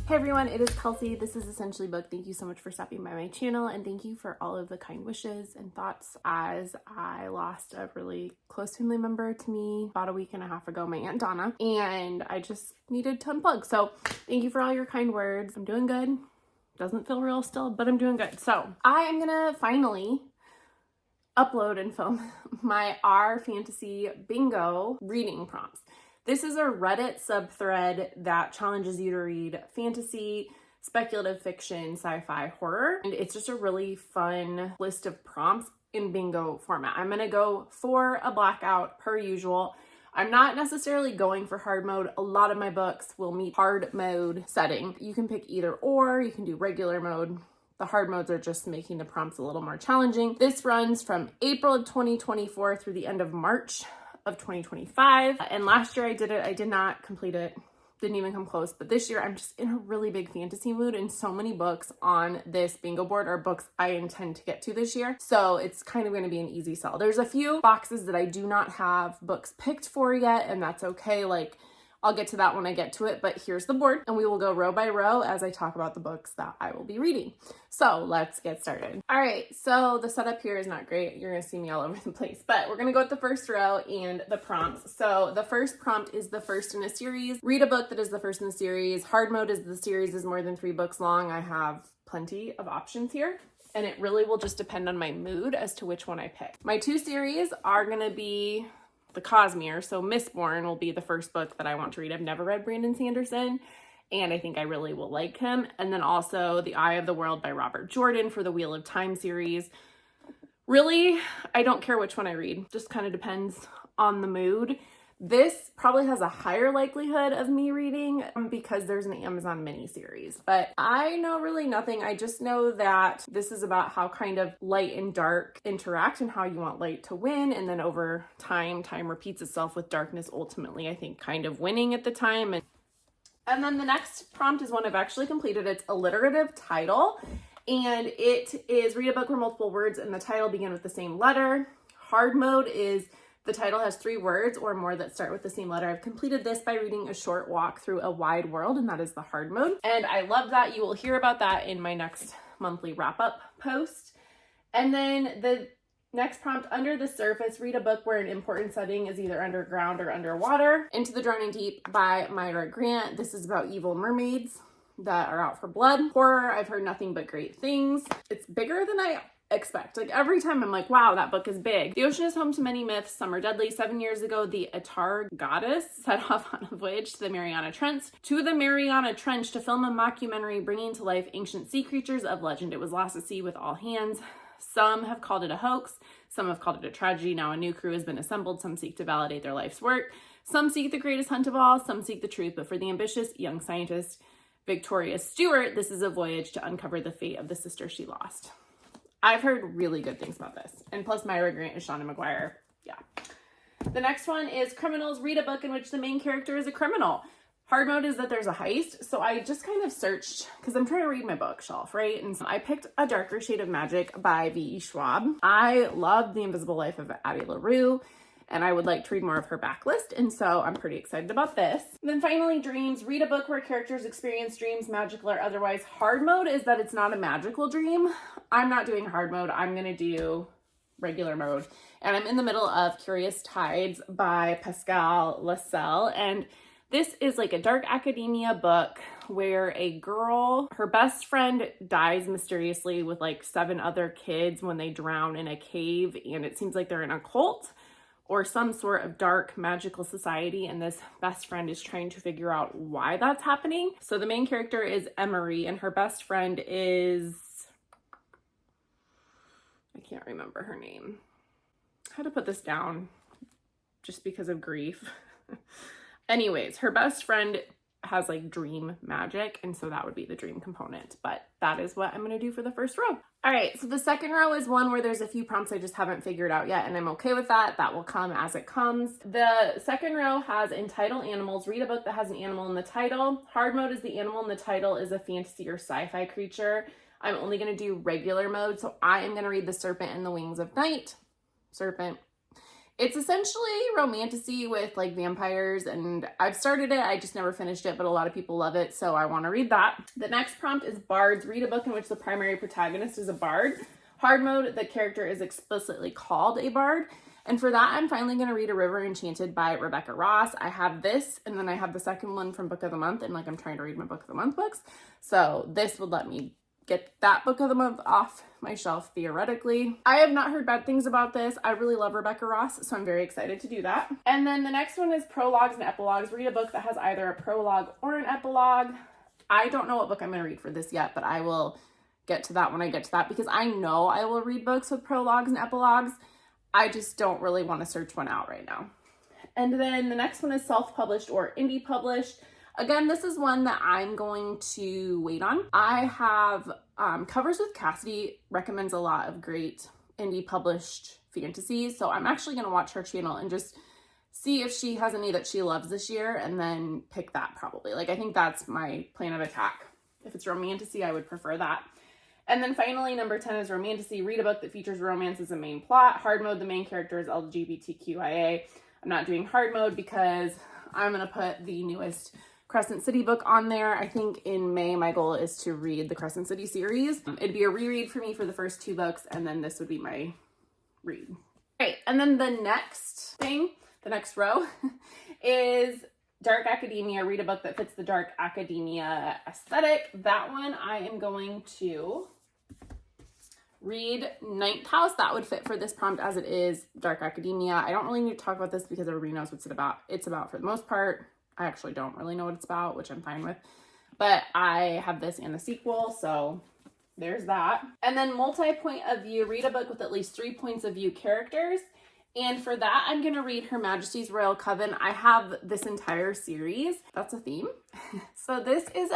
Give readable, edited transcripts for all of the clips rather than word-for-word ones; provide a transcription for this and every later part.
Hey everyone, it is Kelsey. This is Essentially Book. Thank you so much for stopping by my channel, and thank you for all of the kind wishes and thoughts as I lost a really close family member to me about a week and a half ago, my Aunt Donna, and I just needed to unplug. So thank you for all your kind words. I'm doing good. Doesn't feel real still, but I'm doing good. So I am gonna finally upload and film my R Fantasy Bingo reading prompts. This is a Reddit subthread that challenges you to read fantasy, speculative fiction, sci-fi, horror, and it's just a really fun list of prompts in bingo format. I'm gonna go for a blackout per usual. I'm not necessarily going for hard mode. A lot of my books will meet hard mode setting. You can pick either or, you can do regular mode. The hard modes are just making the prompts a little more challenging. This runs from April of 2024 through the end of March of 2025. And last year I did it. I did not complete it. Didn't even come close. But this year I'm just in a really big fantasy mood, and so many books on this bingo board are books I intend to get to this year. So it's kind of going to be an easy sell. There's a few boxes that I do not have books picked for yet, and that's okay. Like, I'll get to that when I get to it, but here's the board, and we will go row by row as I talk about the books that I will be reading. So let's get started. All right, so the setup here is not great. You're gonna see me all over the place, but we're gonna go with the first row and the prompts. So the first prompt is the first in a series. Read a book that is the first in the series. Hard mode is the series is more than 3 books long. I have plenty of options here, and it really will just depend on my mood as to which one I pick. My 2 series are gonna be the Cosmere. So Mistborn will be the first book that I want to read. I've never read Brandon Sanderson, and I think I really will like him. And then also The Eye of the World by Robert Jordan for the Wheel of Time series. Really, I don't care which one I read. Just kind of depends on the mood. This probably has a higher likelihood of me reading because there's an Amazon miniseries, but I know really nothing. I just know that this is about how kind of light and dark interact and how you want light to win. And then over time repeats itself with darkness ultimately, I think, kind of winning at the time. And then the next prompt is one I've actually completed. It's alliterative title, and it is read a book where multiple words in the title begin with the same letter. Hard mode is the title has 3 words or more that start with the same letter. I've completed this by reading A Short Walk Through a Wide World, and that is the hard mode. And I love that. You will hear about that in my next monthly wrap-up post. And then the next prompt, Under the Surface, read a book where an important setting is either underground or underwater. Into the Drowning Deep by Myra Grant. This is about evil mermaids that are out for blood. Horror, I've heard nothing but great things. It's bigger than I expect. Like, every time I'm like, wow, that book is big. The ocean is home to many myths. Some are deadly. 7 years ago, the Atar goddess set off on a voyage to the Mariana Trench to film a mockumentary bringing to life ancient sea creatures of legend. It was lost at sea with all hands. Some have called it a hoax. Some have called it a tragedy. Now a new crew has been assembled. Some seek to validate their life's work. Some seek the greatest hunt of all. Some seek the truth. But for the ambitious young scientist Victoria Stewart, this is a voyage to uncover the fate of the sister she lost. I've heard really good things about this. And plus Myra Grant is Shauna McGuire. Yeah. The next one is Criminals. Read a book in which the main character is a criminal. Hard mode is that there's a heist. So I just kind of searched, because I'm trying to read my bookshelf, right? And so I picked A Darker Shade of Magic by V.E. Schwab. I love The Invisible Life of Addie LaRue, and I would like to read more of her backlist, and so I'm pretty excited about this. And then finally, Dreams. Read a book where characters experience dreams, magical or otherwise. Hard mode is that it's not a magical dream. I'm not doing hard mode. I'm gonna do regular mode. And I'm in the middle of Curious Tides by Pascal Lascelles, and this is like a dark academia book where a girl, her best friend dies mysteriously with like 7 other kids when they drown in a cave, and it seems like they're in a cult or some sort of dark magical society, and this best friend is trying to figure out why that's happening. So the main character is Emery, and her best friend is, I can't remember her name. I had to put this down just because of grief. Anyways, her best friend has like dream magic, and so that would be the dream component, but that is what I'm going to do for the first row. All right, so the second row is one where there's a few prompts I just haven't figured out yet, and I'm okay with that. That will come as it comes. The second row has entitled animals. Read a book that has an animal in the title. Hard mode is the animal in the title is a fantasy or sci-fi creature. I'm only going to do regular mode, so I am going to read The Serpent and the Wings of Night. Serpent It's essentially romantasy with like vampires, and I've started it, I just never finished it, but a lot of people love it, so I want to read that. The next prompt is Bards. Read a book in which the primary protagonist is a bard. Hard mode, the character is explicitly called a bard. And for that, I'm finally going to read A River Enchanted by Rebecca Ross. I have this, and then I have the second one from Book of the Month, and like I'm trying to read my Book of the Month books. So this would let me get that Book of the Month off my shelf theoretically. I have not heard bad things about this. I really love Rebecca Ross, so I'm very excited to do that. And then the next one is Prologues and Epilogues. Read a book that has either a prologue or an epilogue. I don't know what book I'm going to read for this yet, but I will get to that when I get to that, because I know I will read books with prologues and epilogues. I just don't really want to search one out right now. And then the next one is self-published or indie published. Again, this is one that I'm going to wait on. I have Covers with Cassidy recommends a lot of great indie published fantasies. So I'm actually going to watch her channel and just see if she has any that she loves this year and then pick that probably. Like, I think that's my plan of attack. If it's romantasy, I would prefer that. And then finally, number 10 is romantasy. Read a book that features romance as a main plot. Hard mode, the main character is LGBTQIA. I'm not doing hard mode because I'm going to put the newest Crescent City book on there. I think in May, my goal is to read the Crescent City series. It'd be a reread for me for the first 2 books, and then this would be my read. Right, and then the next thing, the next row, is Dark Academia. Read a book that fits the dark academia aesthetic. That one I am going to read Ninth House. That would fit for this prompt as it is dark academia. I don't really need to talk about this because everybody knows what's it about. It's about for the most part. I actually don't really know what it's about, which I'm fine with. But I have this and the sequel, so there's that. And then multi-point of view. Read a book with at least 3 points of view characters. And for that, I'm going to read Her Majesty's Royal Coven. I have this entire series. That's a theme. So this is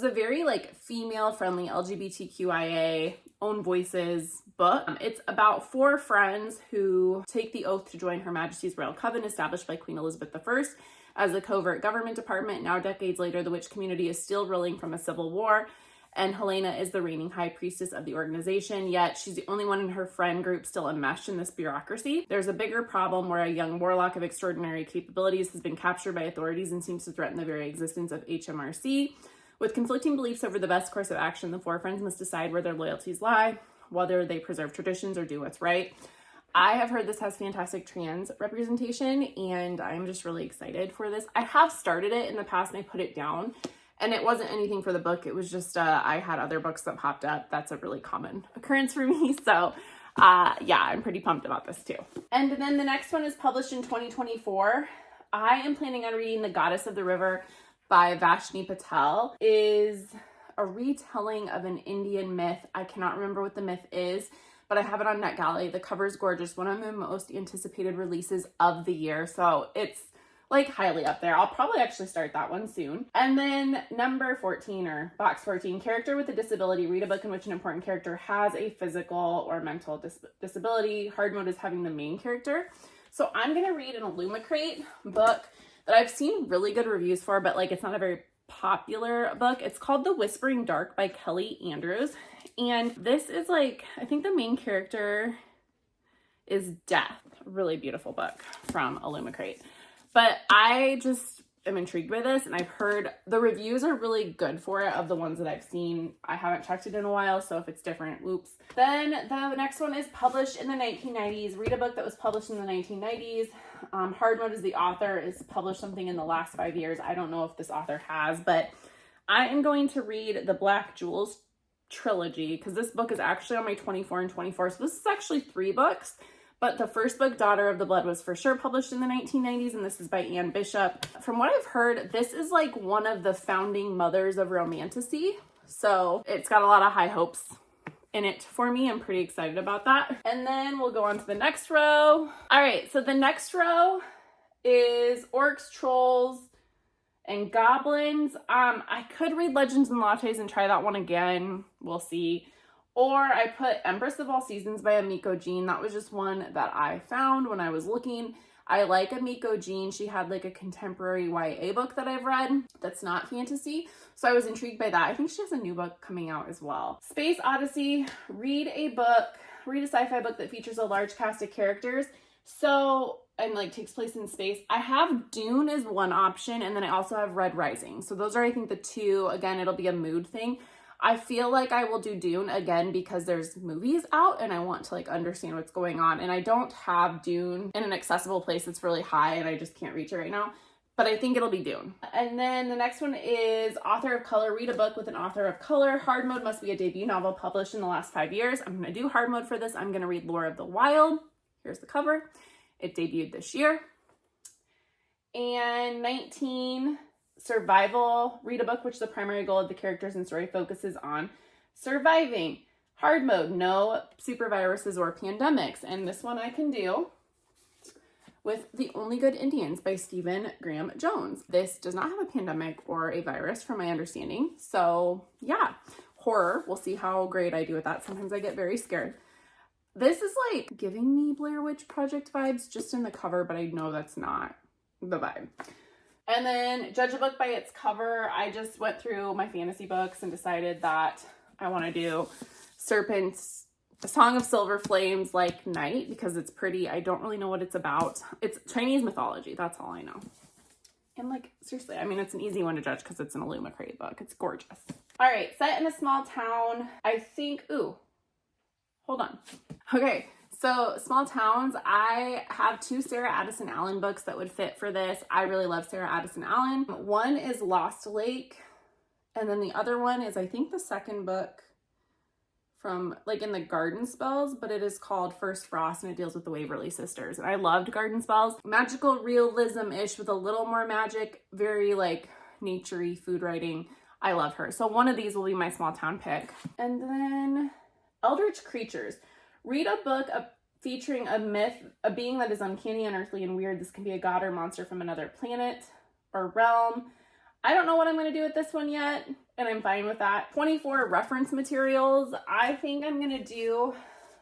a very like female-friendly LGBTQIA own voices book. It's about 4 friends who take the oath to join Her Majesty's Royal Coven, established by Queen Elizabeth I as a covert government department. Now, decades later, the witch community is still reeling from a civil war, and Helena is the reigning high priestess of the organization, yet she's the only one in her friend group still enmeshed in this bureaucracy. There's a bigger problem where a young warlock of extraordinary capabilities has been captured by authorities and seems to threaten the very existence of HMRC. With conflicting beliefs over the best course of action, the 4 friends must decide where their loyalties lie, whether they preserve traditions or do what's right. I have heard this has fantastic trans representation, and I'm just really excited for this. I have started it in the past and I put it down, and it wasn't anything for the book. It was just I had other books that popped up. That's a really common occurrence for me. So yeah, I'm pretty pumped about this too. And then the next one is published in 2024. I am planning on reading The Goddess of the River by Vashni Patel. Is a retelling of an Indian myth. I cannot remember what the myth is, but I have it on NetGalley. The cover is gorgeous. One of my most anticipated releases of the year. So it's like highly up there. I'll probably actually start that one soon. And then number 14, or box 14, character with a disability. Read a book in which an important character has a physical or mental disability. Hard mode is having the main character. So I'm going to read an Illumicrate book that I've seen really good reviews for, but like it's not a very popular book. It's called The Whispering Dark by Kelly Andrews. And this is like, I think the main character is Death. Really beautiful book from Illumicrate. But I just am intrigued by this, and I've heard the reviews are really good for it of the ones that I've seen. I haven't checked it in a while, so if it's different, whoops. Then the next one is published in the 1990s. Read a book that was published in the 1990s. Hard mode is the author is published something in the last 5 years. I don't know if this author has, but I am going to read the Black Jewels trilogy because this book is actually on my 24 and 24. So this is actually 3 books. But the first book, Daughter of the Blood, was for sure published in the 1990s, and this is by Anne Bishop. From what I've heard, this is like one of the founding mothers of romantasy. So it's got a lot of high hopes in it for me. I'm pretty excited about that. And then we'll go on to the next row. All right, so the next row is Orcs, Trolls, and Goblins. I could read Legends and Lattes and try that one again. We'll see. Or I put Empress of All Seasons by Amiko Jean. That was just one that I found when I was looking. I like Amiko Jean. She had like a contemporary YA book that I've read that's not fantasy. So I was intrigued by that. I think she has a new book coming out as well. Space Odyssey. Read a sci-fi book that features a large cast of characters So, and like takes place in space. I have Dune as one option, and then I also have Red Rising. So those are, I think, the two. Again, it'll be a mood thing. I feel like I will do Dune again because there's movies out and I want to like understand what's going on. And I don't have Dune in an accessible place that's really high and I just can't reach it right now. But I think it'll be Dune. And then the next one is author of color. Read a book with an author of color. Hard mode must be a debut novel published in the last 5 years. I'm going to do hard mode for this. I'm going to read Lore of the Wild. Here's the cover. It debuted this year. And 19, survival. Read a book which the primary goal of the characters and story focuses on surviving. Hard mode, no super viruses or pandemics. And this one I can do with The Only Good Indians by Stephen Graham Jones. This does not have a pandemic or a virus from my understanding. So yeah, horror. We'll see how great I do with that. Sometimes I get very scared. This is like giving me Blair Witch Project vibes just in the cover, but I know that's not the vibe. And then judge a book by its cover. I just went through my fantasy books and decided that I want to do Serpent's A Song of Silver Flames like Night because it's pretty. I don't really know what it's about. It's Chinese mythology. That's all I know. And like, seriously, I mean, it's an easy one to judge because it's an Illumicrate book. It's gorgeous. All right, set in a small town. I think, ooh, hold on. Okay, so small towns. I have 2 Sarah Addison Allen books that would fit for this. I really love Sarah Addison Allen. One is Lost Lake, and then the other one is, I think, the second book from like in the Garden Spells, but it is called First Frost and it deals with the Waverly Sisters. And I loved Garden Spells. Magical realism-ish with a little more magic, very like nature-y food writing. I love her. So one of these will be my small town pick. And then Eldritch Creatures. Read a book featuring a myth, a being that is uncanny, unearthly, and weird. This can be a god or monster from another planet or realm. I don't know what I'm going to do with this one yet, and I'm fine with that. 24 reference materials. I think I'm going to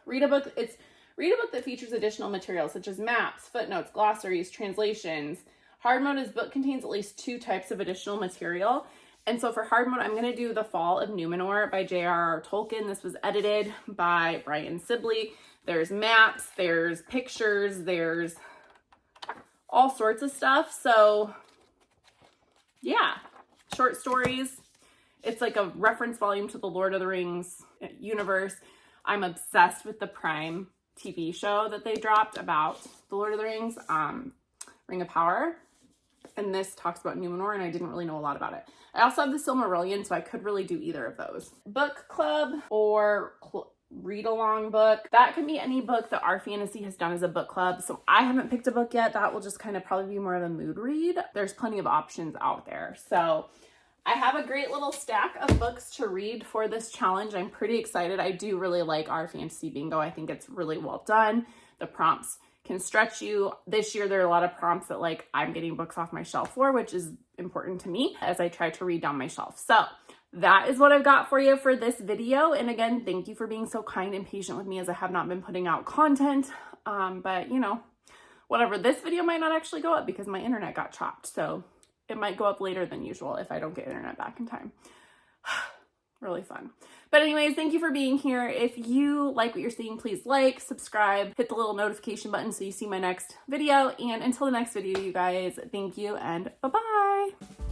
read a book that features additional materials such as maps, footnotes, glossaries, translations. Hard mode is book contains at least 2 types of additional material. And so for hard mode, I'm going to do The Fall of Numenor by J.R.R. Tolkien. This was edited by Brian Sibley. There's maps, there's pictures, there's all sorts of stuff. So yeah, short stories. It's like a reference volume to the Lord of the Rings universe. I'm obsessed with the Prime TV show that they dropped about the Lord of the Rings, Ring of Power. And this talks about Numenor, and I didn't really know a lot about it. I also have the Silmarillion, so I could really do either of those. Book club or read-along book. That can be any book that our fantasy has done as a book club. So I haven't picked a book yet. That will just kind of probably be more of a mood read. There's plenty of options out there. So I have a great little stack of books to read for this challenge. I'm pretty excited. I do really like our fantasy bingo. I think it's really well done. The prompts can stretch you. This year, there are a lot of prompts that like I'm getting books off my shelf for, which is important to me as I try to read down my shelf. So that is what I've got for you for this video. And again, thank you for being so kind and patient with me as I have not been putting out content. But you know, whatever, this video might not actually go up because my internet got chopped. So it might go up later than usual if I don't get internet back in time. Really fun. But anyways, thank you for being here. If you like what you're seeing, please like, subscribe, hit the little notification button so you see my next video. And until the next video, you guys, thank you and bye-bye.